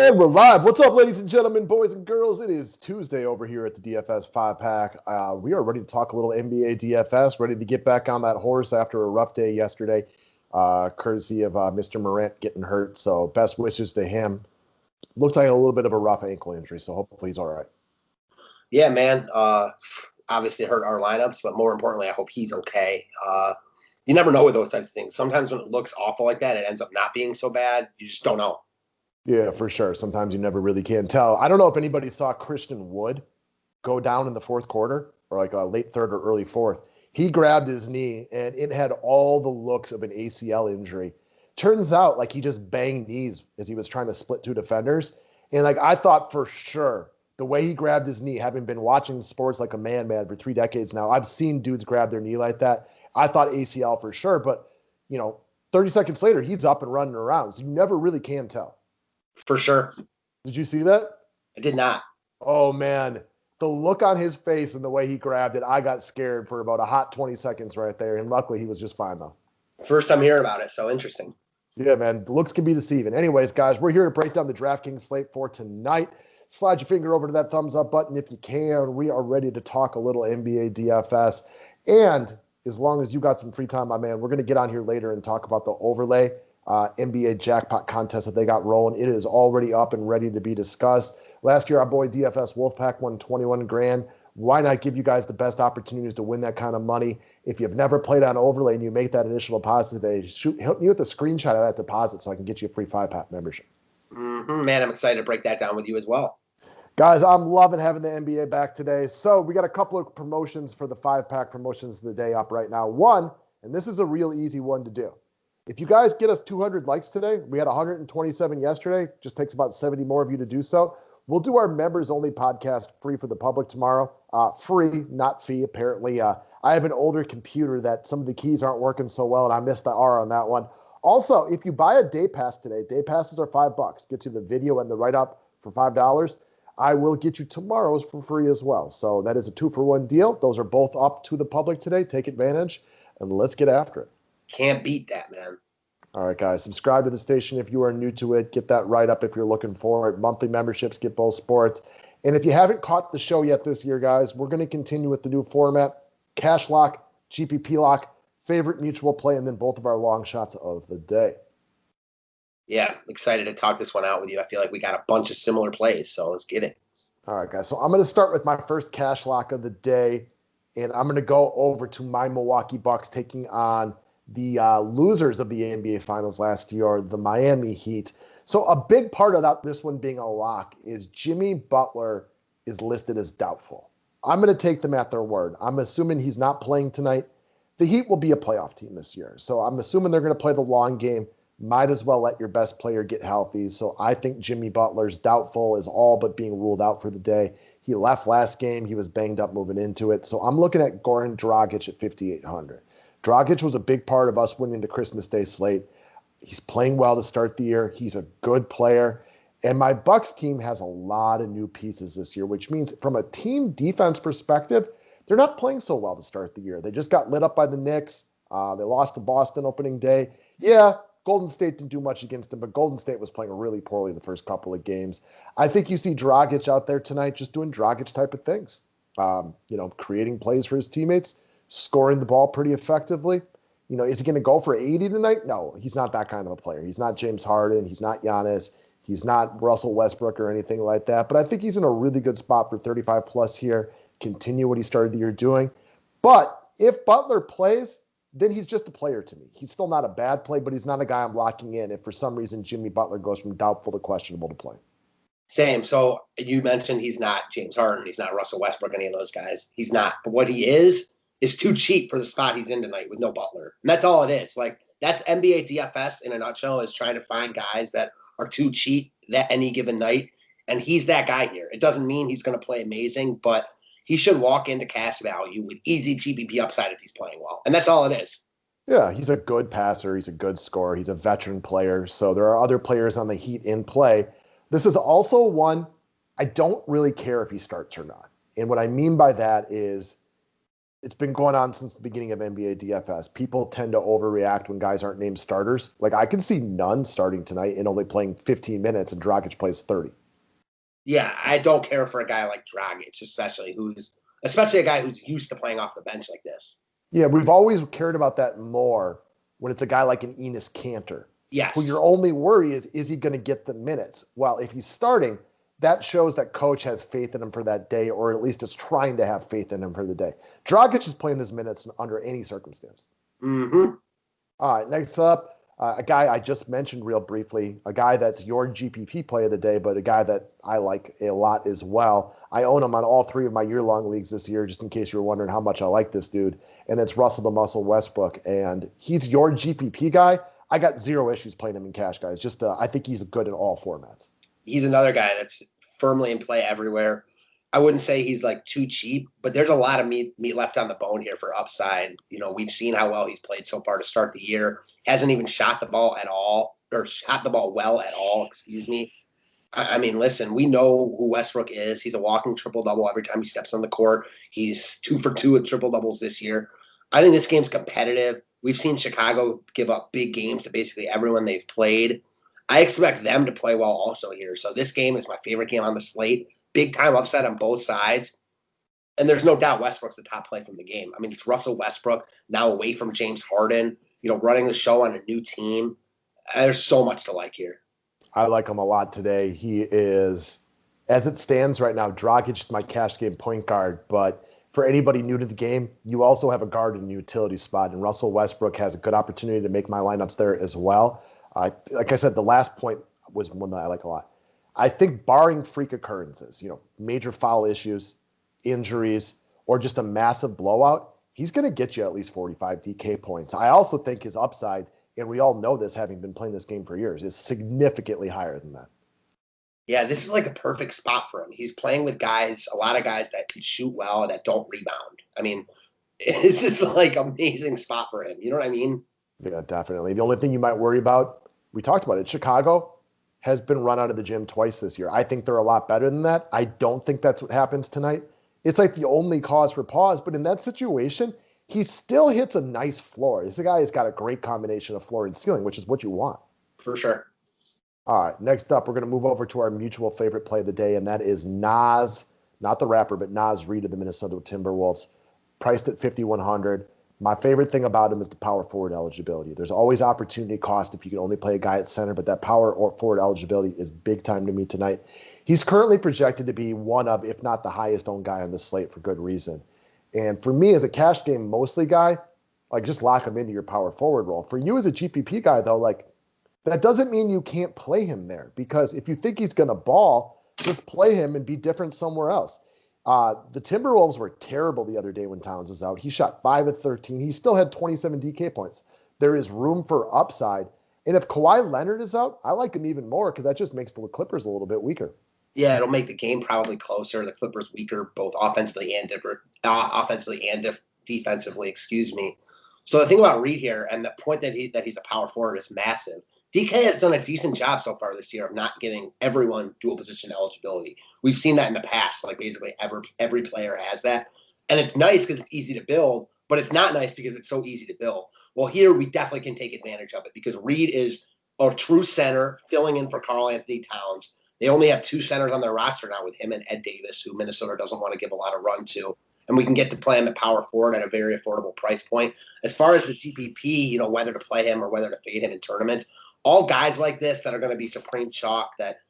And we're live. What's up, ladies and gentlemen, boys and girls? It is Tuesday over here at the DFS 5-pack. We are ready to talk a little NBA DFS, ready to get back on that horse after a rough day yesterday, courtesy of Mr. Morant getting hurt. So best wishes to him. Looks like a little bit of a rough ankle injury, so hopefully he's all right. Yeah, man. Obviously hurt our lineups, but more importantly, I hope he's okay. You never know with those types of things. Sometimes when it looks awful like that, it ends up not being so bad. You just don't know. Yeah, for sure. Sometimes you never really can tell. I don't know if anybody saw Christian Wood go down in the fourth quarter or like a late third or early fourth. He grabbed his knee and it had all the looks of an ACL injury. Turns out like he just banged knees as he was trying to split two defenders. And like I thought for sure the way he grabbed his knee, having been watching sports like a man for 3 decades now, I've seen dudes grab their knee like that. I thought ACL for sure, but 30 seconds later, he's up and running around. So you never really can tell. For sure. Did you see that? I did not. Oh, man. The look on his face and the way he grabbed it, I got scared for about a hot 20 seconds right there. And luckily, he was just fine, though. First time hearing about it, so interesting. Yeah, man. The looks can be deceiving. Anyways, guys, we're here to break down the DraftKings slate for tonight. Slide your finger over to that thumbs up button if you can. We are ready to talk a little NBA DFS. And as long as you got some free time, my man, we're going to get on here later and talk about the overlay NBA jackpot contest that they got rolling. It is already up and ready to be discussed. Last year, our boy DFS Wolfpack won 21 grand. Why not give you guys the best opportunities to win that kind of money? If you've never played on overlay and you make that initial deposit today, help me with a screenshot of that deposit so I can get you a free 5-pack membership. Man, I'm excited to break that down with you as well. Guys, I'm loving having the NBA back today. So we got a couple of promotions for the 5-pack promotions of the day up right now. One, and this is a real easy one to do. If you guys get us 200 likes today, we had 127 yesterday, just takes about 70 more of you to do so. We'll do our members-only podcast free for the public tomorrow. Free, not fee, apparently. I have an older computer that some of the keys aren't working so well, and I missed the R on that one. Also, if you buy a day pass today, day passes are $5. Get you the video and the write-up for $5. I will get you tomorrow's for free as well. So that is a 2-for-1 deal. Those are both up to the public today. Take advantage, and let's get after it. Can't beat that, man. All right, guys, subscribe to the station if you are new to it. Get that write-up if you're looking for it. Monthly memberships get both sports. And if you haven't caught the show yet this year, guys, we're going to continue with the new format, Cash Lock, GPP Lock, favorite mutual play, and then both of our long shots of the day. Yeah, excited to talk this one out with you. I feel like we got a bunch of similar plays, so let's get it. All right, guys, so I'm going to start with my first Cash Lock of the day, and I'm going to go over to my Milwaukee Bucks taking on the losers of the NBA Finals last year, the Miami Heat. So a big part of this one being a lock is Jimmy Butler is listed as doubtful. I'm going to take them at their word. I'm assuming he's not playing tonight. The Heat will be a playoff team this year. So I'm assuming they're going to play the long game. Might as well let your best player get healthy. So I think Jimmy Butler's doubtful is all but being ruled out for the day. He left last game. He was banged up moving into it. So I'm looking at Goran Dragic at 5,800. Dragic was a big part of us winning the Christmas Day slate. He's playing well to start the year. He's a good player. And my Bucks team has a lot of new pieces this year, which means from a team defense perspective, they're not playing so well to start the year. They just got lit up by the Knicks. They lost to Boston opening day. Yeah, Golden State didn't do much against them, but Golden State was playing really poorly the first couple of games. I think you see Dragic out there tonight just doing Dragic type of things, creating plays for his teammates, scoring the ball pretty effectively. Is he going to go for 80 tonight? No, he's not that kind of a player. He's not James Harden. He's not Giannis. He's not Russell Westbrook or anything like that. But I think he's in a really good spot for 35 plus here. Continue what he started the year doing. But if Butler plays, then he's just a player to me. He's still not a bad play, but he's not a guy I'm locking in if for some reason Jimmy Butler goes from doubtful to questionable to play. Same. So you mentioned he's not James Harden. He's not Russell Westbrook, any of those guys. He's not. But what he is too cheap for the spot he's in tonight with no Butler. And that's all it is. Like, that's NBA DFS in a nutshell, is trying to find guys that are too cheap that any given night. And he's that guy here. It doesn't mean he's going to play amazing, but he should walk into cash value with easy GPP upside if he's playing well. And that's all it is. Yeah, he's a good passer. He's a good scorer. He's a veteran player. So there are other players on the Heat in play. This is also one I don't really care if he starts or not. And what I mean by that is It's been going on since the beginning of NBA DFS. People tend to overreact when guys aren't named starters. Like, I can see none starting tonight and only playing 15 minutes, and Dragic plays 30. Yeah, I don't care for a guy like Dragic, especially a guy who's used to playing off the bench like this. Yeah, we've always cared about that more when it's a guy like an Enes Kanter. Yes. Who your only worry is he going to get the minutes? Well, if he's starting, that shows that coach has faith in him for that day, or at least is trying to have faith in him for the day. Dragic is playing his minutes under any circumstance. Mm-hmm. All right, next up, a guy I just mentioned real briefly, a guy that's your GPP play of the day, but a guy that I like a lot as well. I own him on all 3 of my year-long leagues this year, just in case you're wondering how much I like this dude. And it's Russell the Muscle Westbrook, and he's your GPP guy. I got 0 issues playing him in cash, guys. Just I think he's good in all formats. He's another guy that's firmly in play everywhere. I wouldn't say he's like too cheap, but there's a lot of meat left on the bone here for upside. You know, we've seen how well he's played so far to start the year. Hasn't even shot the ball well at all, excuse me. I mean, listen, we know who Westbrook is. He's a walking triple-double every time he steps on the court. He's 2 for 2 with triple-doubles this year. I think this game's competitive. We've seen Chicago give up big games to basically everyone they've played. I expect them to play well also here. So this game is my favorite game on the slate. Big time upset on both sides. And there's no doubt Westbrook's the top play from the game. I mean, it's Russell Westbrook now away from James Harden, running the show on a new team. There's so much to like here. I like him a lot today. He is, as it stands right now, Dragic is my cash game point guard. But for anybody new to the game, you also have a guard in a utility spot. And Russell Westbrook has a good opportunity to make my lineups there as well. Like I said, the last point was one that I like a lot. I think barring freak occurrences, major foul issues, injuries, or just a massive blowout, he's going to get you at least 45 DK points. I also think his upside, and we all know this having been playing this game for years, is significantly higher than that. Yeah, this is like the perfect spot for him. He's playing with a lot of guys that can shoot well and that don't rebound. I mean, it's just like amazing spot for him. You know what I mean? Yeah, definitely. The only thing you might worry about, we talked about it, Chicago has been run out of the gym twice this year. I think they're a lot better than that. I don't think that's what happens tonight. It's like the only cause for pause, but in that situation, he still hits a nice floor. This guy has got a great combination of floor and ceiling, which is what you want. For sure. All right, next up, we're going to move over to our mutual favorite play of the day, and that is Nas, not the rapper, but Nas Reed of the Minnesota Timberwolves, priced at $5,100. My favorite thing about him is the power forward eligibility. There's always opportunity cost if you can only play a guy at center, but that power or forward eligibility is big time to me tonight. He's currently projected to be one of, if not the highest owned guy on the slate for good reason. And for me, as a cash game mostly guy, like just lock him into your power forward role. For you as a GPP guy, though, like that doesn't mean you can't play him there, because if you think he's going to ball, just play him and be different somewhere else. The Timberwolves were terrible the other day when Towns was out. He shot 5 of 13. He still had 27 DK points. There is room for upside. And if Kawhi Leonard is out, I like him even more because that just makes the Clippers a little bit weaker. Yeah, it'll make the game probably closer. The Clippers weaker both offensively and defensively, excuse me. So the thing about Reed here, and the point that he's a power forward is massive. DK has done a decent job so far this year of not giving everyone dual position eligibility. We've seen that in the past. Like basically every player has that. And it's nice because it's easy to build, but it's not nice because it's so easy to build. Well, here we definitely can take advantage of it because Reed is a true center filling in for Karl Anthony Towns. They only have 2 centers on their roster now with him and Ed Davis, who Minnesota doesn't want to give a lot of run to. And we can get to play him at power forward at a very affordable price point. As far as the GPP, whether to play him or whether to fade him in tournaments, all guys like this that are going to be supreme chalk that,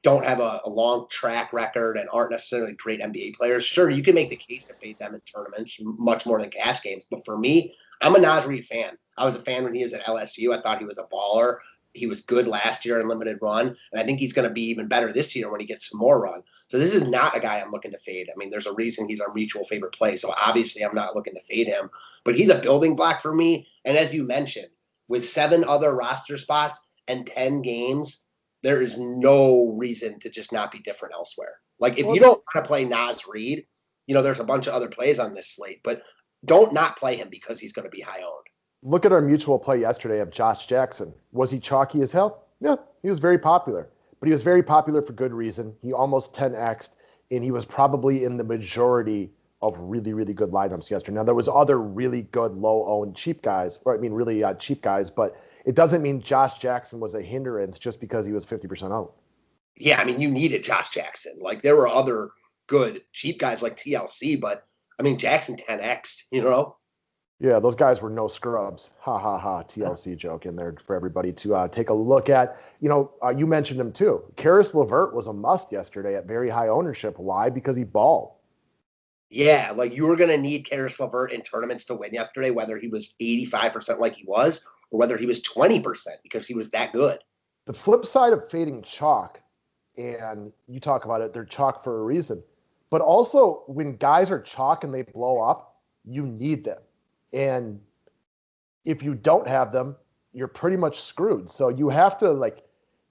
don't have a long track record and aren't necessarily great NBA players. Sure, you can make the case to fade them in tournaments much more than cash games. But for me, I'm a Nas Reed fan. I was a fan when he was at LSU. I thought he was a baller. He was good last year in limited run. And I think he's going to be even better this year when he gets some more run. So this is not a guy I'm looking to fade. I mean, there's a reason he's our mutual favorite play. So obviously I'm not looking to fade him. But he's a building block for me. And as you mentioned, with 7 other roster spots and 10 games, there is no reason to just not be different elsewhere. Like if you don't want to play Nas Reed, there's a bunch of other plays on this slate, but don't not play him because he's going to be high owned. Look at our mutual play yesterday of Josh Jackson. Was he chalky as hell? Yeah, he was very popular, but he was very popular for good reason. He almost 10x'd, and he was probably in the majority of really, really good lineups yesterday. Now, there was other really good low-owned cheap guys, really cheap guys, but it doesn't mean Josh Jackson was a hindrance just because he was 50% owned. Yeah, I mean, you needed Josh Jackson. Like, there were other good cheap guys like TLC, but, I mean, Jackson 10X'd, you know? Yeah, those guys were no scrubs. Ha, ha, ha, TLC joke in there for everybody to take a look at. You mentioned him too. Karis LeVert was a must yesterday at very high ownership. Why? Because he balled. Yeah, like you were going to need Karis LeVert in tournaments to win yesterday, whether he was 85% like he was or whether he was 20% because he was that good. The flip side of fading chalk, and you talk about it, they're chalk for a reason. But also, when guys are chalk and they blow up, you need them. And if you don't have them, you're pretty much screwed. So you have to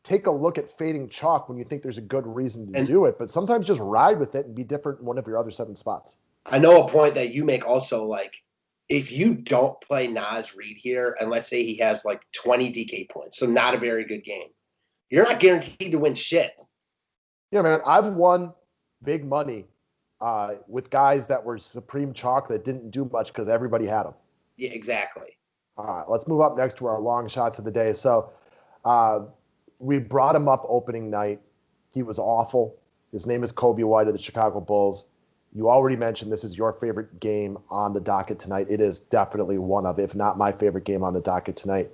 take a look at fading chalk when you think there's a good reason to do it. But sometimes just ride with it and be different in one of your other 7 spots. I know a point that you make also, like, if you don't play Naz Reid here, and let's say he has like 20 DK points, so not a very good game, you're not guaranteed to win shit. Yeah, man, I've won big money with guys that were supreme chalk that didn't do much because everybody had them. Yeah, exactly. All right, let's move up next to our long shots of the day. So we brought him up opening night. He was awful. His name is Kobe White of the Chicago Bulls. You already mentioned this is your favorite game on the docket tonight. It is definitely one of, if not my favorite game on the docket tonight.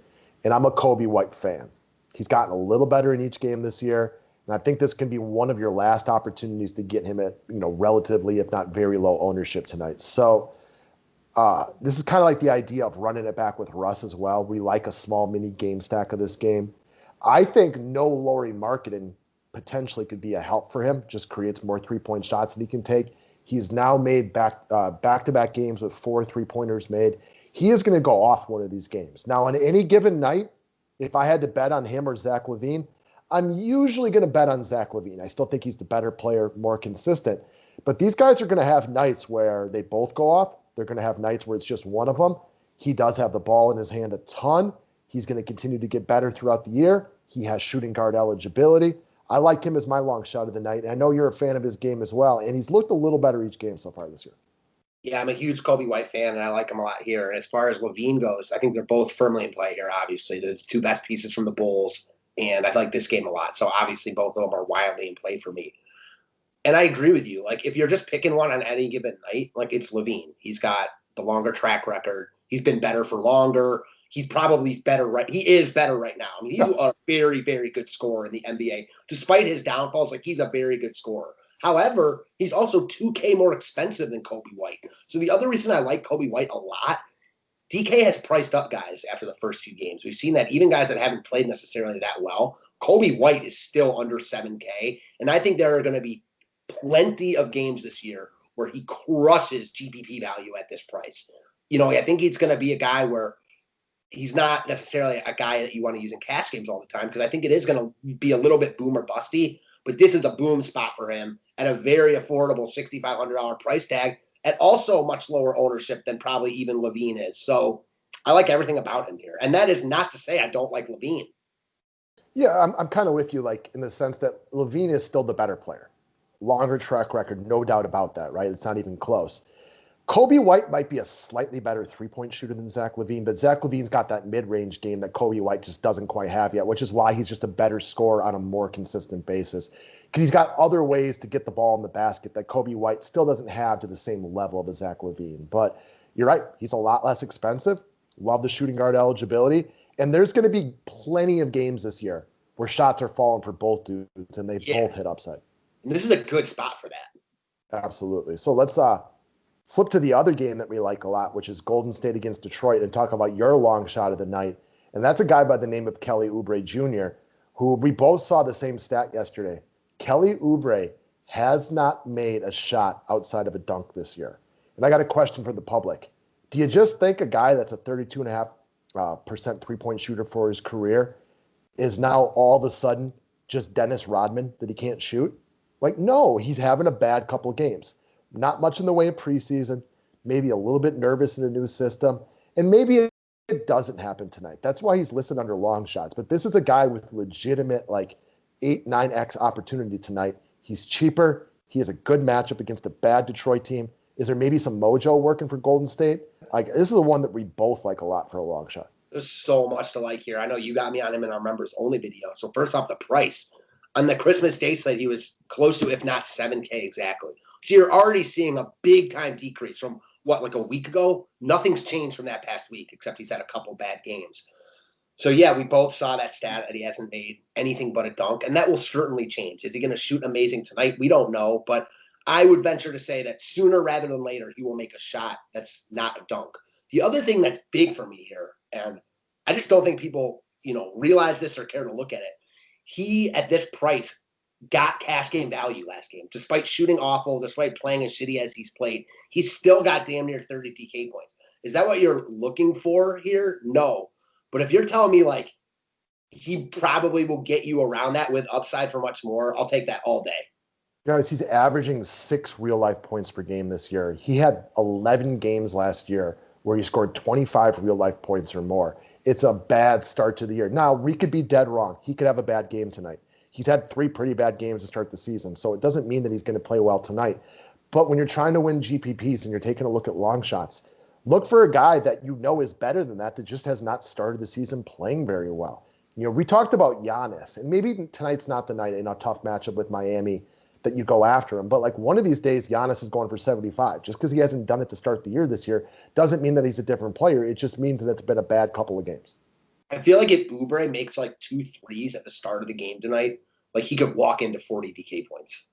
And I'm a Kobe White fan. He's gotten a little better in each game this year. And I think this can be one of your last opportunities to get him at, relatively, if not very low ownership tonight. So this is kind of like the idea of running it back with Russ as well. We like a small mini game stack of this game. I think no Lauri Markkanen potentially could be a help for him. Just creates more 3-point shots that he can take. He's now made back-to-back games with 4 3-pointers made. He is going to go off one of these games. Now, on any given night, if I had to bet on him or Zach LaVine, I'm usually going to bet on Zach LaVine. I still think he's the better player, more consistent. But these guys are going to have nights where they both go off. They're going to have nights where it's just one of them. He does have the ball in his hand a ton. He's going to continue to get better throughout the year. He has shooting guard eligibility. I like him as my long shot of the night. I know you're a fan of his game as well, and he's looked a little better each game so far this year. Yeah, I'm a huge Kobe White fan, and I like him a lot here. And as far as LaVine goes, I think they're both firmly in play here, obviously. They're the 2 best pieces from the Bulls, and I like this game a lot. So obviously both of them are wildly in play for me. And I agree with you. Like, if you're just picking one on any given night, like, it's LaVine. He's got the longer track record. He's been better for longer. He's probably better he is better right now. I mean, he's a very, very good scorer in the NBA. Despite his downfalls, like, he's a very good scorer. However, he's also 2K more expensive than Kobe White. So the other reason I like Kobe White a lot, DK has priced up guys after the first few games. We've seen that even guys that haven't played necessarily that well, Kobe White is still under 7K. And I think there are going to be plenty of games this year where he crushes GPP value at this price. I think he's going to be a guy where he's not necessarily a guy that you want to use in cash games all the time, because I think it is going to be a little bit boom or busty, but this is a boom spot for him at a very affordable $6,500 price tag at also much lower ownership than probably even LaVine is. So I like everything about him here. And that is not to say I don't like LaVine. Yeah, I'm kind of with you, like, in the sense that LaVine is still the better player. Longer track record, no doubt about that, right? It's not even close. Kobe White might be a slightly better 3-point shooter than Zach LaVine, but Zach LaVine's got that mid-range game that Kobe White just doesn't quite have yet, which is why he's just a better scorer on a more consistent basis. Because he's got other ways to get the ball in the basket that Kobe White still doesn't have to the same level as Zach LaVine. But you're right, he's a lot less expensive. Love the shooting guard eligibility. And there's going to be plenty of games this year where shots are falling for both dudes, and they both hit upside. And this is a good spot for that. Absolutely. So let's flip to the other game that we like a lot, which is Golden State against Detroit, and talk about your long shot of the night. And that's a guy by the name of Kelly Ubrey Jr., who we both saw the same stat yesterday. Kelly Ubrey has not made a shot outside of a dunk this year. And I got a question for the public. Do you just think a guy that's a 32.5% 3-point shooter for his career is now all of a sudden just Dennis Rodman that he can't shoot? Like, no, he's having a bad couple of games. Not much in the way of preseason, maybe a little bit nervous in a new system, and maybe it doesn't happen tonight. That's why he's listed under long shots. But this is a guy with legitimate 8, 9X opportunity tonight. He's cheaper. He has a good matchup against a bad Detroit team. Is there maybe some mojo working for Golden State? Like, this is the one that we both like a lot for a long shot. There's so much to like here. I know you got me on him in our members only video. So first off, the price. On the Christmas Day slate, he was close to, if not 7K exactly. So you're already seeing a big time decrease from like a week ago? Nothing's changed from that past week, except he's had a couple bad games. So yeah, we both saw that stat that he hasn't made anything but a dunk, and that will certainly change. Is he going to shoot amazing tonight? We don't know, but I would venture to say that sooner rather than later, he will make a shot that's not a dunk. The other thing that's big for me here, and I just don't think people, realize this or care to look at it. He, at this price, got cash game value last game. Despite shooting awful, despite playing as shitty as he's played, he's still got damn near 30 DK points. Is that what you're looking for here? No. But if you're telling me, like, he probably will get you around that with upside for much more, I'll take that all day. Guys, he's averaging 6 real-life points per game this year. He had 11 games last year where he scored 25 real-life points or more. It's a bad start to the year. Now, we could be dead wrong. He could have a bad game tonight. He's had 3 pretty bad games to start the season, so it doesn't mean that he's going to play well tonight. But when you're trying to win GPPs and you're taking a look at long shots, look for a guy that you know is better than that just has not started the season playing very well. We talked about Giannis, and maybe tonight's not the night in a tough matchup with Miami that you go after him. But like one of these days, Giannis is going for 75. Just because he hasn't done it to start the year this year doesn't mean that he's a different player. It just means that it's been a bad couple of games. I feel like if Ubrey makes like 2 threes at the start of the game tonight, like he could walk into 40 DK points.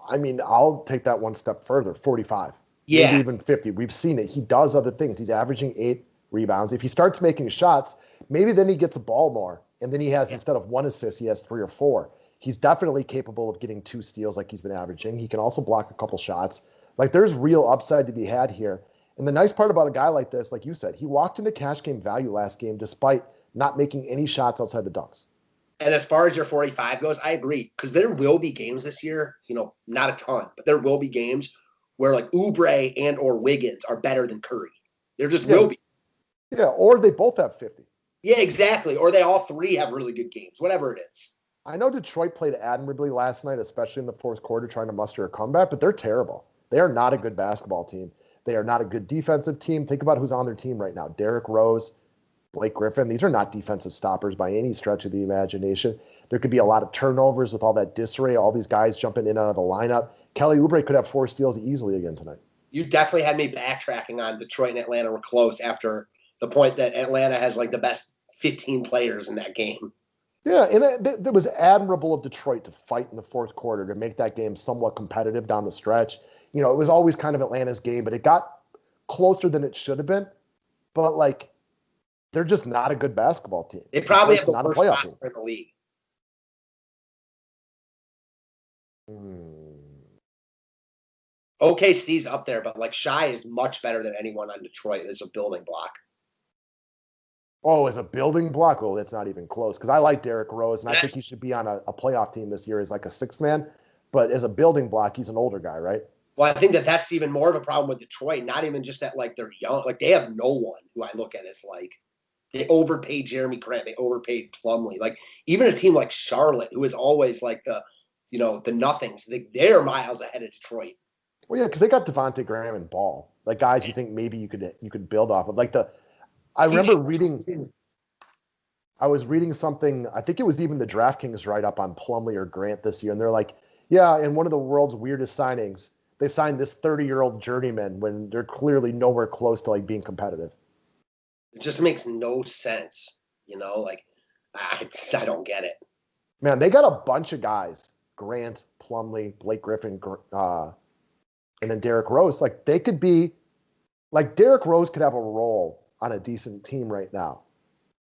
I mean, I'll take that one step further, 45. Yeah. Maybe even 50. We've seen it. He does other things. He's averaging 8 rebounds. If he starts making shots, maybe then he gets a ball more. And then he has, instead of 1 assist, he has 3 or 4. He's definitely capable of getting 2 steals like he's been averaging. He can also block a couple shots. Like, there's real upside to be had here. And the nice part about a guy like this, like you said, he walked into cash game value last game despite not making any shots outside the dunks. And as far as your 45 goes, I agree. Because there will be games this year, not a ton, but there will be games where like Ubrey and or Wiggins are better than Curry. There just will be. Yeah, or they both have 50. Yeah, exactly. Or they all 3 have really good games, whatever it is. I know Detroit played admirably last night, especially in the fourth quarter, trying to muster a comeback, but they're terrible. They are not a good basketball team. They are not a good defensive team. Think about who's on their team right now. Derrick Rose, Blake Griffin. These are not defensive stoppers by any stretch of the imagination. There could be a lot of turnovers with all that disarray, all these guys jumping in and out of the lineup. Kelly Oubre could have 4 steals easily again tonight. You definitely had me backtracking on Detroit and Atlanta were close after the point that Atlanta has like the best 15 players in that game. Yeah, and it was admirable of Detroit to fight in the fourth quarter to make that game somewhat competitive down the stretch. It was always kind of Atlanta's game, but it got closer than it should have been. But, like, they're just not a good basketball team. They probably have the not worst roster in the league. OKC's up there, but, like, Shai is much better than anyone on Detroit as a building block. Oh, as a building block? Oh, that's not even close. Because I like Derrick Rose, and I think he should be on a playoff team this year as like a 6th man. But as a building block, he's an older guy, right? Well, I think that's even more of a problem with Detroit. Not even just that, like, they're young. Like, they have no one who I look at as, like, they overpaid Jeremy Grant. They overpaid Plumlee. Like, even a team like Charlotte, who is always, like, the nothings, they're miles ahead of Detroit. Well, yeah, because they got Devontae Graham and Ball. Like, guys you think maybe you could build off of. Like, I remember I was reading something, I think it was even the DraftKings write-up on Plumlee or Grant this year, and they're like, yeah, in one of the world's weirdest signings, they signed this 30-year-old journeyman when they're clearly nowhere close to, like, being competitive. It just makes no sense, Like, I don't get it. Man, they got a bunch of guys, Grant, Plumlee, Blake Griffin, and then Derrick Rose. Like, they could be, like, Derrick Rose could have a role on a decent team right now.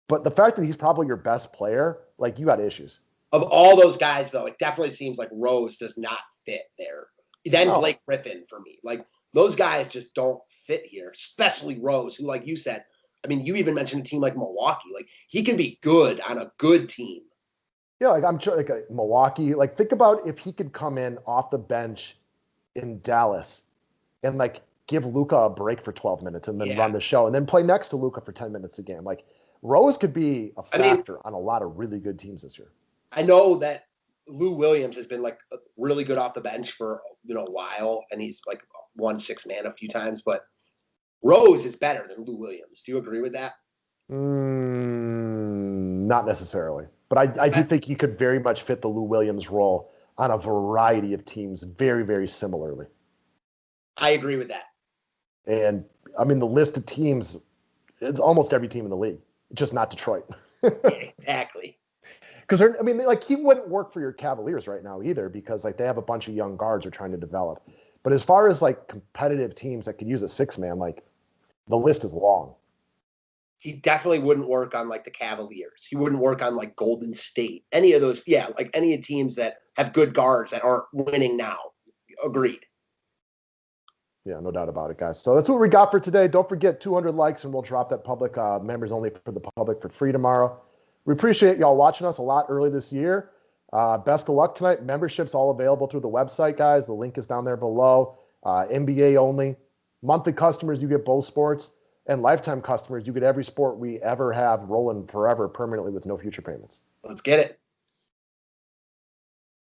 But the fact that he's probably your best player, like, you got issues. Of all those guys, though, it definitely seems like Rose does not fit there. Then Blake Griffin for me. Like, those guys just don't fit here, especially Rose, who, like you said, I mean, you even mentioned a team like Milwaukee. Like, he can be good on a good team. Yeah, like, I'm sure, like, Milwaukee. Like, think about if he could come in off the bench in Dallas and, like, give Luka a break for 12 minutes and then run the show and then play next to Luka for 10 minutes a game. Like, Rose could be a factor on a lot of really good teams this year. I know that Lou Williams has been like really good off the bench for a while, and he's like won 6-man a few times. But Rose is better than Lou Williams. Do you agree with that? Not necessarily, but I do think he could very much fit the Lou Williams role on a variety of teams very, very similarly. I agree with that. And I mean, the list of teams, it's almost every team in the league, just not Detroit. Yeah, exactly. Because he wouldn't work for your Cavaliers right now either, because like they have a bunch of young guards they're trying to develop. But as far as like competitive teams that could use a 6-man, like the list is long. He definitely wouldn't work on like the Cavaliers. He wouldn't work on like Golden State. Any of those, like any teams that have good guards that aren't winning now. Agreed. Yeah, no doubt about it, guys. So that's what we got for today. Don't forget 200 likes, and we'll drop that public members only for the public for free tomorrow. We appreciate y'all watching us a lot early this year. Best of luck tonight. Membership's all available through the website, guys. The link is down there below. NBA only. Monthly customers, you get both sports. And lifetime customers, you get every sport we ever have rolling forever permanently with no future payments. Let's get it.